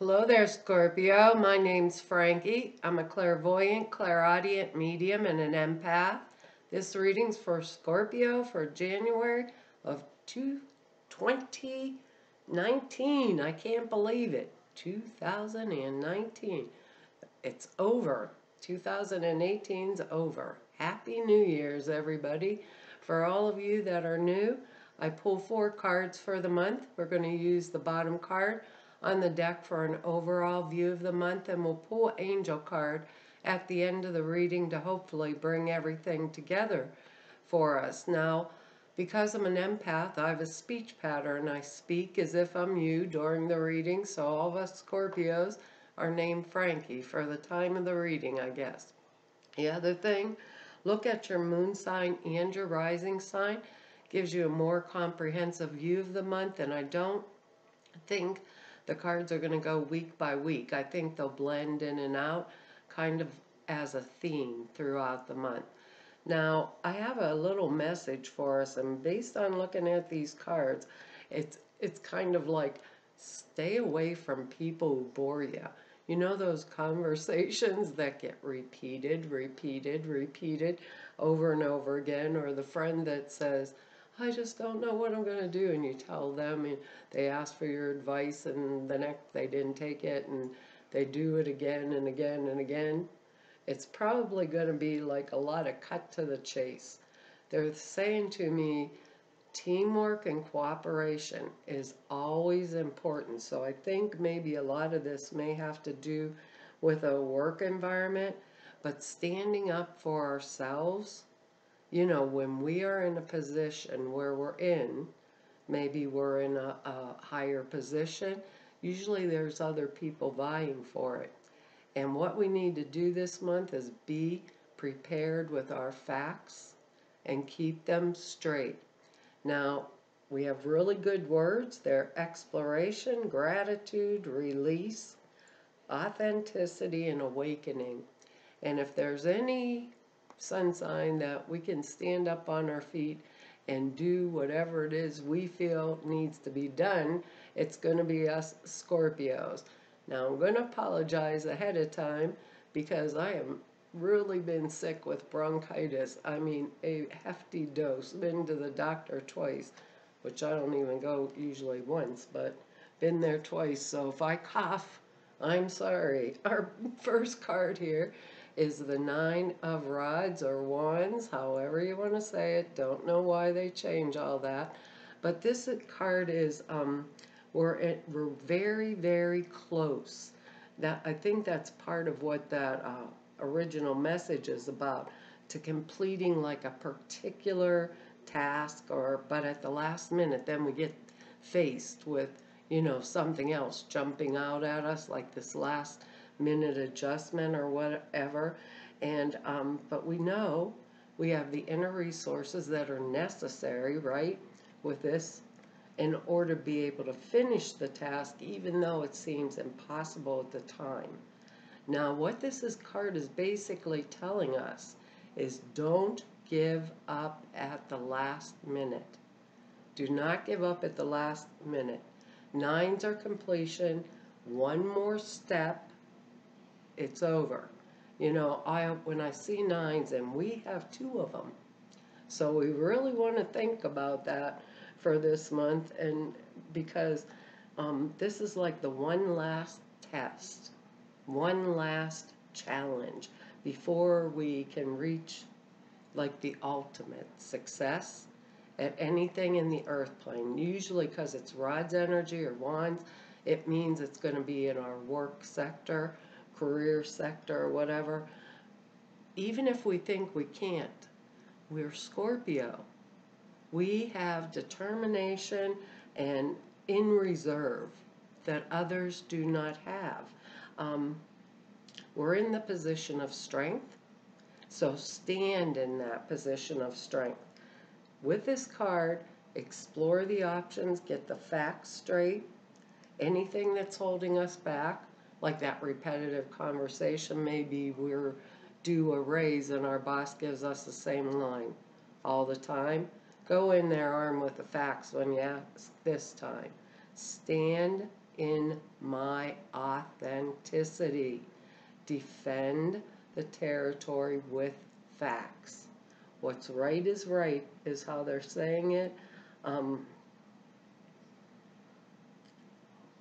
Hello there, Scorpio. My name's Frankie. I'm a clairvoyant, clairaudient medium, and an empath. This reading's for Scorpio for January of 2019. I can't believe it. 2019. It's over. 2018's over. Happy New Year's, everybody. For all of you that are new, I pull 4 cards for the month. We're going to use the bottom card on the deck for an overall view of the month, and we'll pull Angel card at the end of the reading to hopefully bring everything together for us. Now, because I'm an empath, I have a speech pattern. I speak as if I'm you during the reading, so all of us Scorpios are named Frankie for the time of the reading, I guess. The other thing, look at your moon sign and your rising sign. Gives you a more comprehensive view of the month, and I don't think the cards are going to go week by week. I think they'll blend in and out kind of as a theme throughout the month. Now, I have a little message for us, and based on looking at these cards, it's kind of like stay away from people who bore you. You know those conversations that get repeated over and over again, or the friend that says, I just don't know what I'm going to do, and you tell them and they ask for your advice, and the next they didn't take it, and they do it again and again and again. It's probably going to be like a lot of cut to the chase. They're saying to me, teamwork and cooperation is always important. So I think maybe a lot of this may have to do with a work environment, but standing up for ourselves. You know, when we are in a position where maybe we're in a higher position, usually there's other people vying for it. And what we need to do this month is be prepared with our facts and keep them straight. Now, we have really good words. They're exploration, gratitude, release, authenticity, and awakening. And if there's any sun sign that we can stand up on our feet and do whatever it is we feel needs to be done, it's going to be us Scorpios. Now, I'm going to apologize ahead of time because I have really been sick with bronchitis. I mean, a hefty dose. Been to the doctor twice, which I don't even go usually once, but been there twice. So if I cough, I'm sorry. Our first card here is the 9 of Rods or Wands, however you want to say it. Don't know why they change all that. But this card is, we're very, very close. I think that's part of what that original message is about, to completing like a particular task, but at the last minute, then we get faced with, you know, something else jumping out at us, like this last minute adjustment or whatever. And but we know we have the inner resources that are necessary, right, with this in order to be able to finish the task, even though it seems impossible at the time. Now, what this card is basically telling us is don't give up at the last minute. Do not give up at the last minute. 9s are completion. One more step, it's over. You know, when I see 9s, and we have 2 of them, so we really want to think about that for this month, and because this is like the one last test, one last challenge before we can reach like the ultimate success at anything in the earth plane. Usually, because it's Rod's energy or Wands, it means it's going to be in our work sector, career sector, or whatever. Even if we think we can't, we're Scorpio. We have determination and in reserve that others do not have. We're in the position of strength, so stand in that position of strength. With this card, explore the options, get the facts straight. Anything that's holding us back, like that repetitive conversation, maybe we're due a raise and our boss gives us the same line all the time. Go in there armed with the facts when you ask this time. Stand in my authenticity. Defend the territory with facts. What's right is how they're saying it.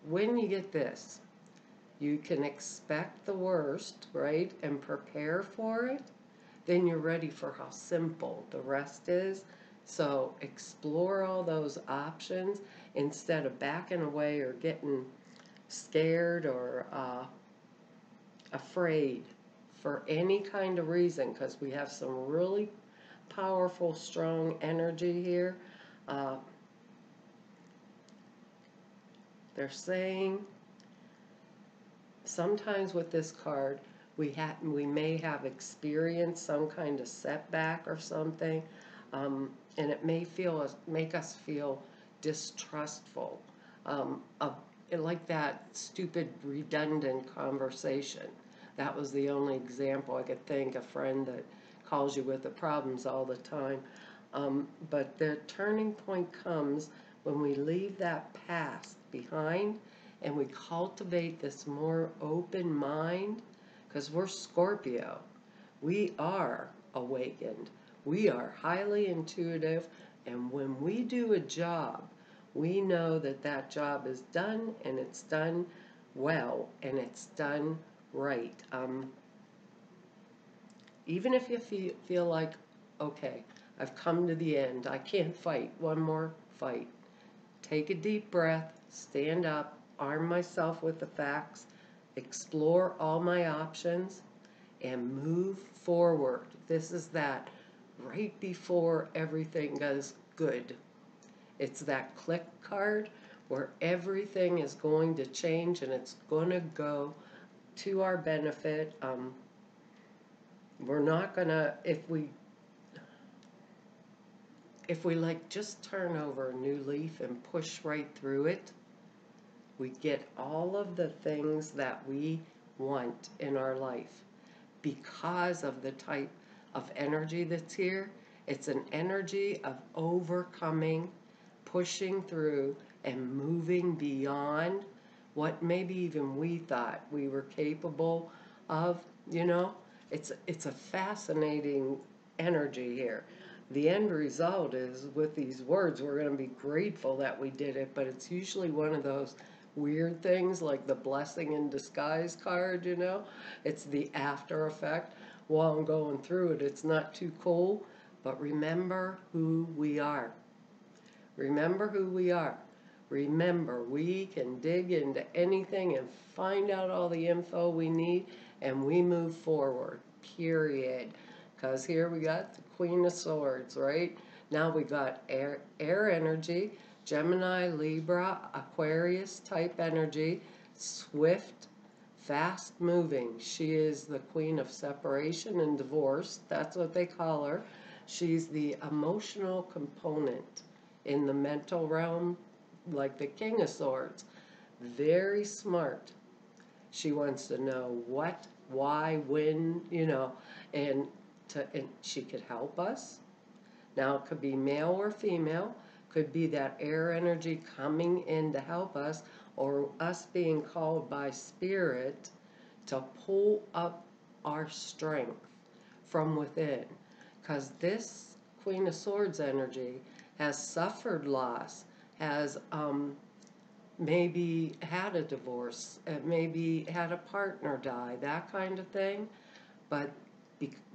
When you get this, you can expect the worst, right, and prepare for it. Then you're ready for how simple the rest is. So explore all those options instead of backing away or getting scared or afraid for any kind of reason, because we have some really powerful, strong energy here. They're saying sometimes with this card, we may have experienced some kind of setback or something, and it may make us feel distrustful, like that stupid, redundant conversation. That was the only example I could think. A friend that calls you with the problems all the time. But the turning point comes when we leave that past behind and we cultivate this more open mind, because we're Scorpio. We are awakened. We are highly intuitive, and when we do a job, we know that that job is done, and it's done well, and it's done right. Even if you feel like, okay, I've come to the end, I can't fight, one more fight. Take a deep breath, stand up, arm myself with the facts, explore all my options, and move forward. This is that right before everything goes good. It's that click card where everything is going to change and it's going to go to our benefit. We're not going to, if we like just turn over a new leaf and push right through it, we get all of the things that we want in our life because of the type of energy that's here. It's an energy of overcoming, pushing through, and moving beyond what maybe even we thought we were capable of, you know? It's a fascinating energy here. The end result is, with these words, we're going to be grateful that we did it, but it's usually one of those weird things like the blessing in disguise card, you know? It's the after effect. While I'm going through it, it's not too cool, but remember who we are. Remember who we are. Remember, we can dig into anything and find out all the info we need, and we move forward, period. Because here we got the Queen of Swords, right? Now we got air energy, Gemini, Libra, Aquarius type energy, swift, fast moving. She is the Queen of Separation and Divorce. That's what they call her. She's the emotional component in the mental realm, like the King of Swords. Very smart. She wants to know what, why, when, you know, and she could help us. Now, it could be male or female, could be that air energy coming in to help us, or us being called by Spirit to pull up our strength from within. Because this Queen of Swords energy has suffered loss, has maybe had a divorce, maybe had a partner die, that kind of thing, but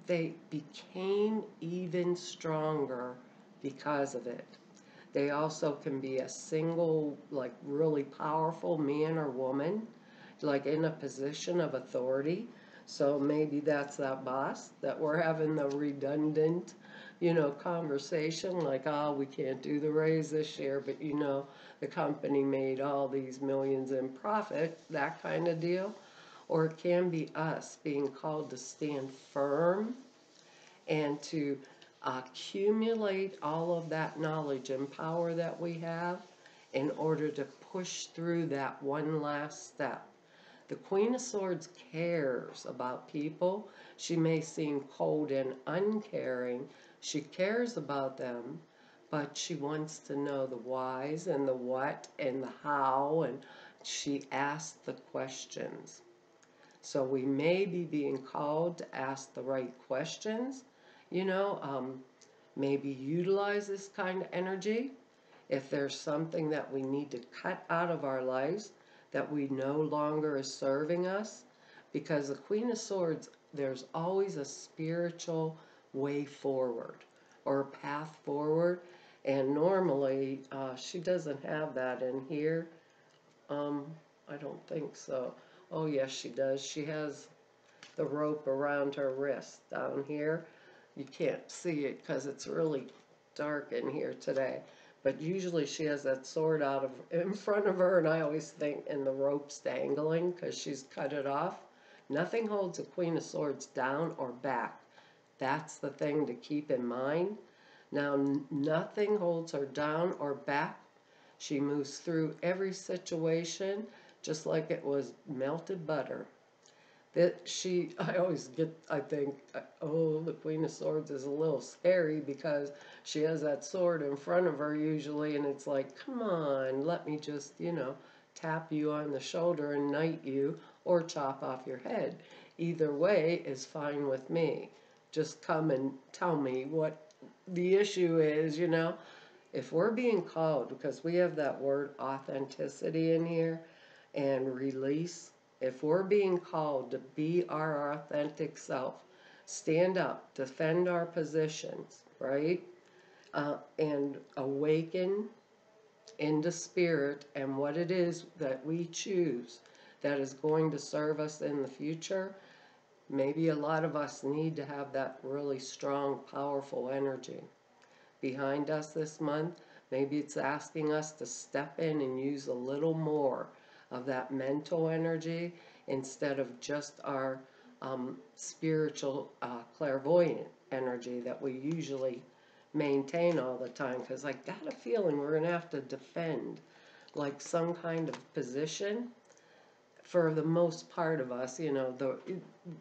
they became even stronger because of it. They also can be a single, like really powerful man or woman, like in a position of authority. So maybe that's that boss that we're having the redundant, you know, conversation, like, oh, we can't do the raise this year, but you know, the company made all these millions in profit, that kind of deal. Or it can be us being called to stand firm and to accumulate all of that knowledge and power that we have in order to push through that one last step. The Queen of Swords cares about people. She may seem cold and uncaring. She cares about them, but she wants to know the whys and the what and the how, and she asked the questions. So we may be being called to ask the right questions, you know, maybe utilize this kind of energy. If there's something that we need to cut out of our lives that we no longer is serving us, because the Queen of Swords, there's always a spiritual way forward or a path forward, and normally she doesn't have that in here. I don't think so. Oh yes, she does. She has the rope around her wrist down here. You can't see it because it's really dark in here today. But usually she has that sword out of in front of her, and I always think, and the rope's dangling because she's cut it off. Nothing holds a Queen of Swords down or back. That's the thing to keep in mind. Now, nothing holds her down or back. She moves through every situation just like it was melted butter. I always get, I think, oh, the Queen of Swords is a little scary because she has that sword in front of her usually, and it's like, come on, let me just, you know, tap you on the shoulder and knight you or chop off your head. Either way is fine with me. Just come and tell me what the issue is, you know. If we're being called, because we have that word authenticity in here and release, if we're being called to be our authentic self, stand up, defend our positions, right? And awaken into spirit and what it is that we choose that is going to serve us in the future, maybe a lot of us need to have that really strong, powerful energy behind us this month. Maybe it's asking us to step in and use a little more of that mental energy instead of just our spiritual clairvoyant energy that we usually maintain all the time, because I got a feeling we're going to have to defend like some kind of position for the most part of us. You know,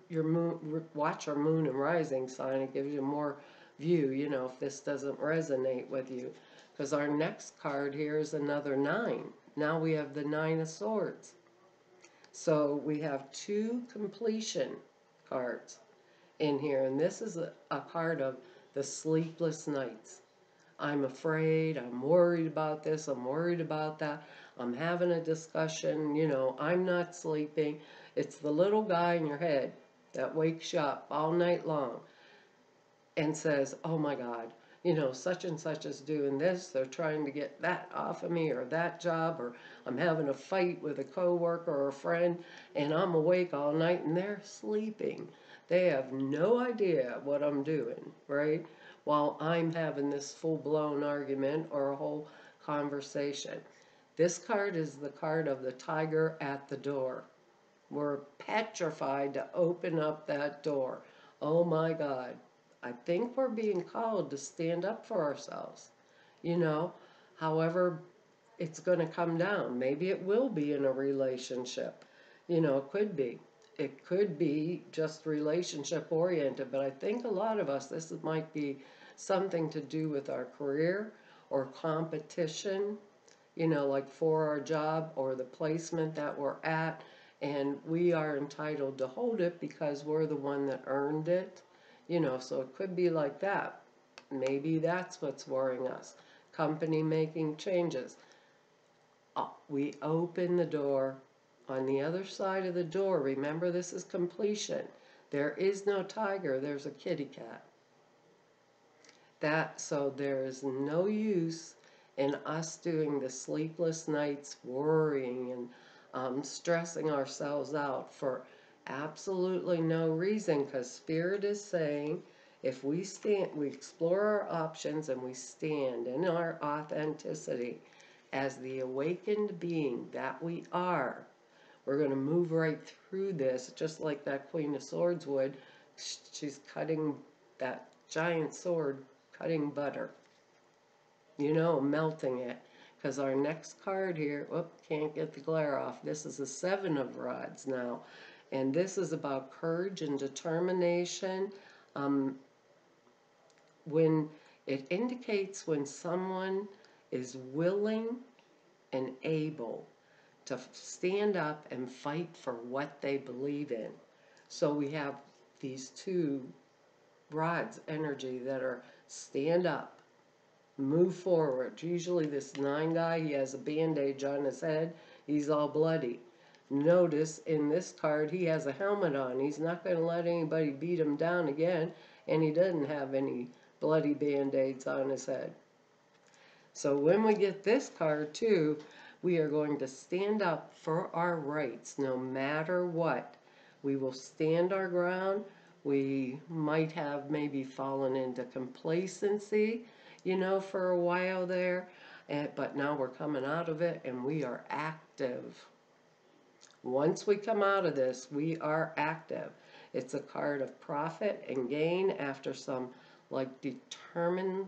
your moon, watch our moon and rising sign. It gives you more view, you know, if this doesn't resonate with you. Because our next card here is another 9. Now we have the 9 of Swords. So we have 2 completion cards in here. And this is a card of the sleepless nights. I'm afraid, I'm worried about this, I'm worried about that, I'm having a discussion, you know, I'm not sleeping. It's the little guy in your head that wakes you up all night long and says, oh my God, you know, such and such is doing this, they're trying to get that off of me, or that job, or I'm having a fight with a coworker or a friend, and I'm awake all night and they're sleeping. They have no idea what I'm doing, right? While I'm having this full-blown argument or a whole conversation. This card is the card of the tiger at the door. We're petrified to open up that door. Oh my God. I think we're being called to stand up for ourselves, you know, however it's going to come down. Maybe it will be in a relationship, you know, it could be. It could be just relationship oriented, but I think a lot of us, this might be something to do with our career or competition, you know, like for our job or the placement that we're at, and we are entitled to hold it because we're the one that earned it. You know, so it could be like that. Maybe that's what's worrying us. Company making changes. We open the door. On the other side of the door, remember this is completion. There is no tiger, there's a kitty cat. So there is no use in us doing the sleepless nights, worrying and stressing ourselves out for absolutely no reason, because Spirit is saying if we explore our options and we stand in our authenticity as the awakened being that we are, we're going to move right through this, just like that Queen of Swords would. She's cutting that giant sword, cutting butter, you know, melting it. Because our next card here, can't get the glare off. This is the 7 of Rods now. And this is about courage and determination. When it indicates when someone is willing and able to stand up and fight for what they believe in. So we have these two rods energy that are stand up, move forward. Usually this 9 guy, he has a bandage on his head. He's all bloody. Notice in this card, he has a helmet on. He's not going to let anybody beat him down again, and he doesn't have any bloody band-aids on his head. So when we get this card too, we are going to stand up for our rights no matter what. We will stand our ground. We might have maybe fallen into complacency, you know, for a while there, but now we're coming out of it and we are active. Once we come out of this, we are active. It's a card of profit and gain after some like determined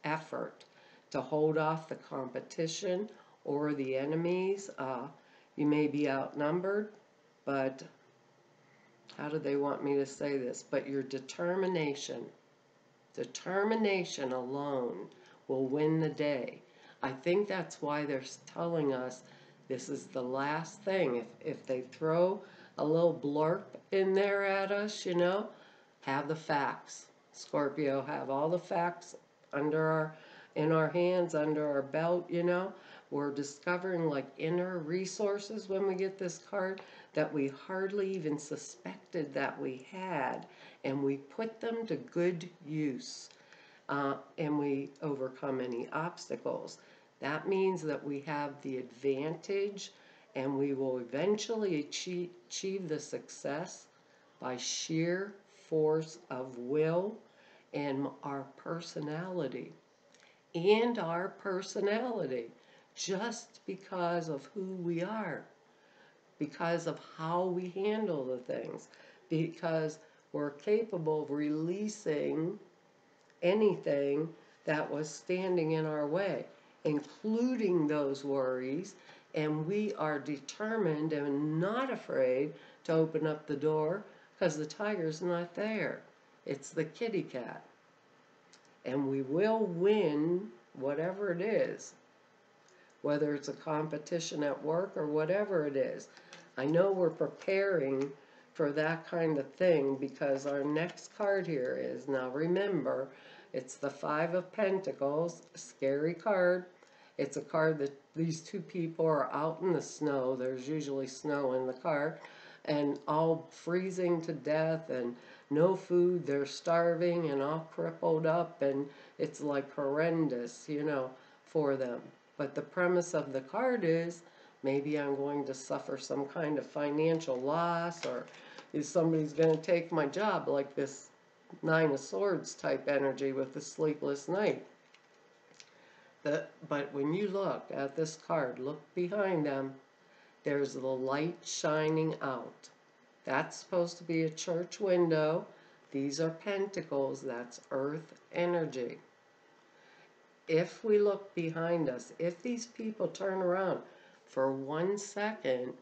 effort to hold off the competition or the enemies. You may be outnumbered, but how do they want me to say this? But your determination alone will win the day. I think that's why they're telling us this is the last thing. If they throw a little blurb in there at us, you know, have the facts. Scorpio, have all the facts in our hands, under our belt, you know. We're discovering like inner resources when we get this card that we hardly even suspected that we had, and we put them to good use, and we overcome any obstacles. That means that we have the advantage, and we will eventually achieve the success by sheer force of will and our personality. Just because of who we are, because of how we handle the things, because we're capable of releasing anything that was standing in our way, including those worries, and we are determined and not afraid to open up the door because the tiger's not there. It's the kitty cat. And we will win whatever it is, whether it's a competition at work or whatever it is. I know we're preparing for that kind of thing because our next card here is, now remember, it's the 5 of Pentacles, a scary card. It's a card that these two people are out in the snow. There's usually snow in the card, and all freezing to death and no food. They're starving and all crippled up, and it's like horrendous, you know, for them. But the premise of the card is maybe I'm going to suffer some kind of financial loss, or is somebody's going to take my job, like this 9 of Swords type energy with the sleepless night. But when you look at this card, look behind them, there's the light shining out. That's supposed to be a church window. These are pentacles. That's earth energy. If we look behind us, if these people turn around for 1 second,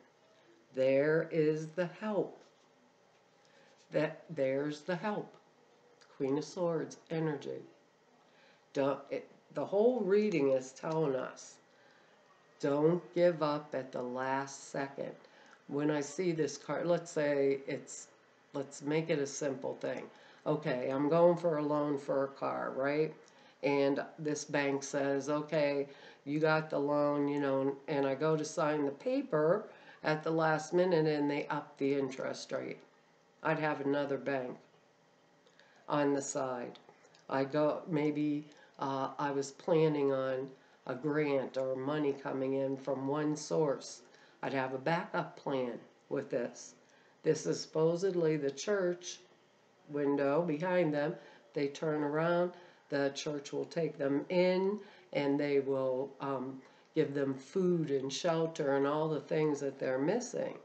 there is the help. There's the help. Queen of Swords energy. The whole reading is telling us, don't give up at the last second. When I see this card, let's make it a simple thing. Okay, I'm going for a loan for a car, right? And this bank says, okay, you got the loan, you know, and I go to sign the paper at the last minute and they up the interest rate. I'd have another bank on the side. I go, maybe I was planning on a grant or money coming in from one source. I'd have a backup plan with this. This is supposedly the church window behind them. They turn around, the church will take them in, and they will give them food and shelter and all the things that they're missing.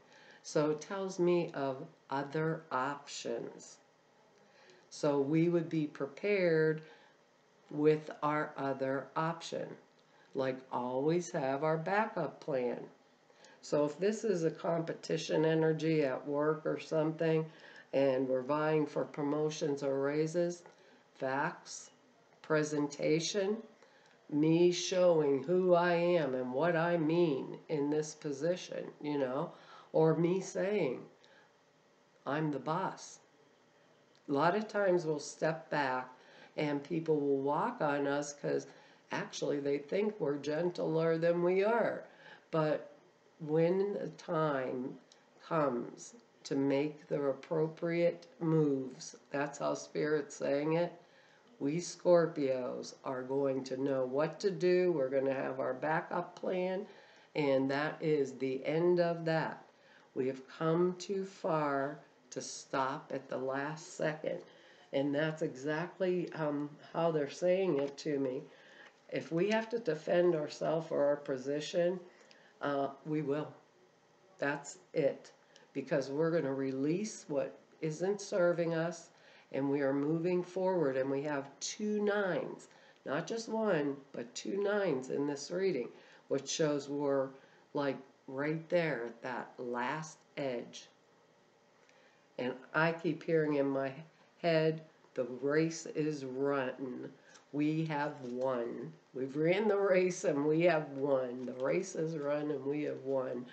So it tells me of other options. So we would be prepared with our other option. Like, always have our backup plan. So if this is a competition energy at work or something, and we're vying for promotions or raises, facts, presentation, me showing who I am and what I mean in this position, you know, or me saying, I'm the boss. A lot of times we'll step back and people will walk on us because actually they think we're gentler than we are. But when the time comes to make the appropriate moves, that's how Spirit's saying it, we Scorpios are going to know what to do. We're going to have our backup plan, and that is the end of that. We have come too far to stop at the last second, and that's exactly how they're saying it to me. If we have to defend ourselves or our position, we will. That's it. Because we're going to release what isn't serving us, and we are moving forward, and we have 2 nines. Not just one, but 2 nines in this reading, which shows we're like right there at that last edge. And I keep hearing in my head, the race is run. We have won. We've ran the race and we have won. The race is run and we have won.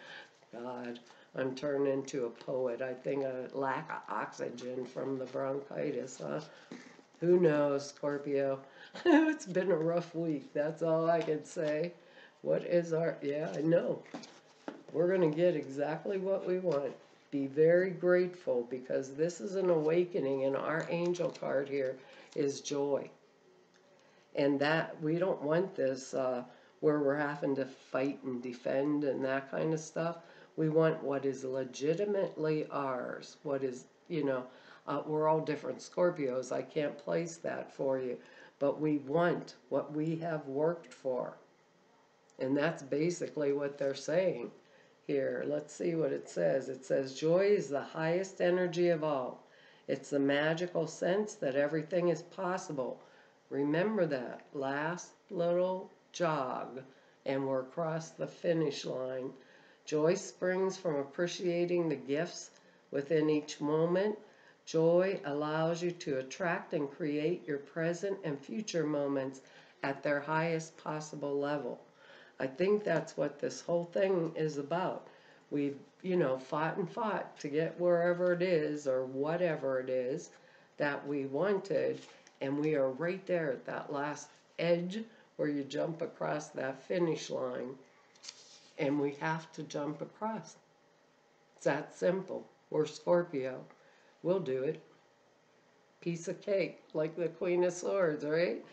God, I'm turning into a poet. I think I lack of oxygen from the bronchitis, huh? Who knows, Scorpio? It's been a rough week. That's all I can say. What is our... Yeah, I know. We're going to get exactly what we want. Be very grateful because this is an awakening, and our angel card here is joy. And that we don't want this where we're having to fight and defend and that kind of stuff. We want what is legitimately ours. What is, you know, we're all different Scorpios. I can't place that for you. But we want what we have worked for. And that's basically what they're saying here. Let's see what it says. It says, joy is the highest energy of all. It's the magical sense that everything is possible. Remember that. Last little jog, and we're across the finish line. Joy springs from appreciating the gifts within each moment. Joy allows you to attract and create your present and future moments at their highest possible level. I think that's what this whole thing is about. We've, you know, fought and fought to get wherever it is or whatever it is that we wanted, and we are right there at that last edge where you jump across that finish line, and we have to jump across. It's that simple. We're Scorpio. We'll do it. Piece of cake, like the Queen of Swords, right? It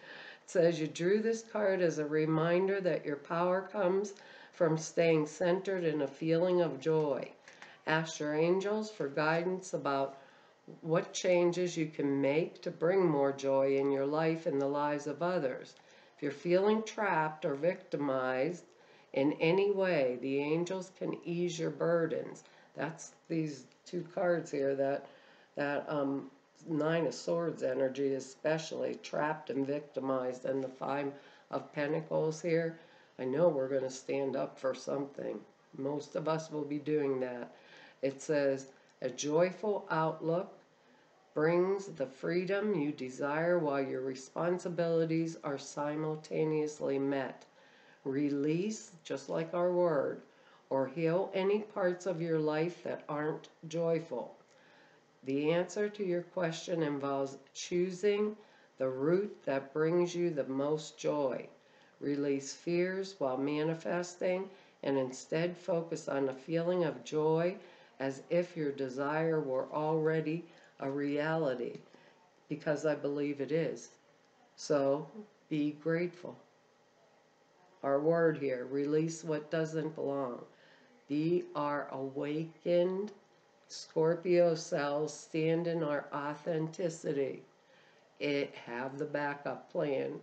says you drew this card as a reminder that your power comes from staying centered in a feeling of joy. Ask your angels for guidance about what changes you can make to bring more joy in your life and the lives of others. If you're feeling trapped or victimized in any way, the angels can ease your burdens. That's these 2 cards here, that 9 of Swords energy, especially trapped and victimized, and the 5 of Pentacles here. I know we're going to stand up for something. Most of us will be doing that. It says, a joyful outlook brings the freedom you desire while your responsibilities are simultaneously met. Release, just like our word, or heal any parts of your life that aren't joyful. The answer to your question involves choosing the route that brings you the most joy. Release fears while manifesting, and instead focus on a feeling of joy as if your desire were already a reality, because I believe it is. So, be grateful. Our word here, release what doesn't belong. Be our awakened Scorpio selves, stand in our authenticity. Have the backup plan.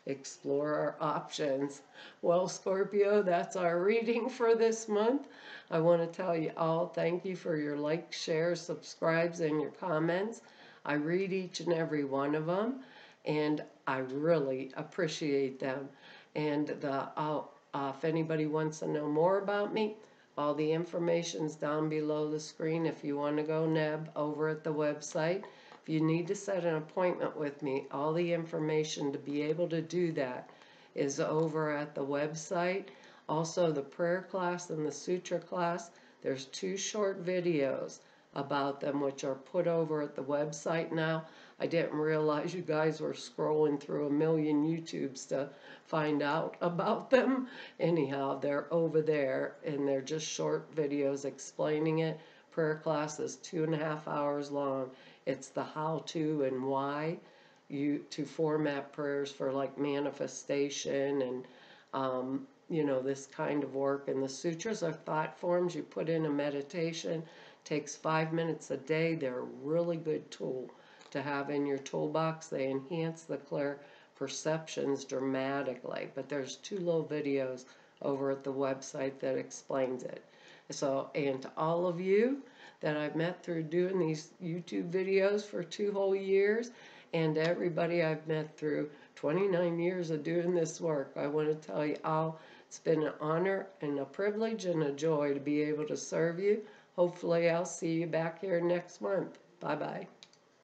Explore our options. Well, Scorpio, that's our reading for this month. I want to tell you all thank you for your likes, shares, subscribes, and your comments. I read each and every one of them, and I really appreciate them. And if anybody wants to know more about me, all the information's down below the screen if you want to go neb over at the website. If you need to set an appointment with me, all the information to be able to do that is over at the website. Also, the prayer class and the sutra class, there's 2 short videos about them which are put over at the website now. I didn't realize you guys were scrolling through a million YouTubes to find out about them. Anyhow, they're over there and they're just short videos explaining it. Prayer class is 2.5 hours long. It's the how to and why to format prayers for like manifestation and you know, this kind of work. And the sutras are thought forms you put in a meditation. Takes 5 minutes a day. They're a really good tool to have in your toolbox. They enhance the clear perceptions dramatically. But there's 2 little videos over at the website that explains it. So, and to all of you that I've met through doing these YouTube videos for 2 whole years, and everybody I've met through 29 years of doing this work, I want to tell you all, it's been an honor and a privilege and a joy to be able to serve you. Hopefully I'll see you back here next month. Bye-bye.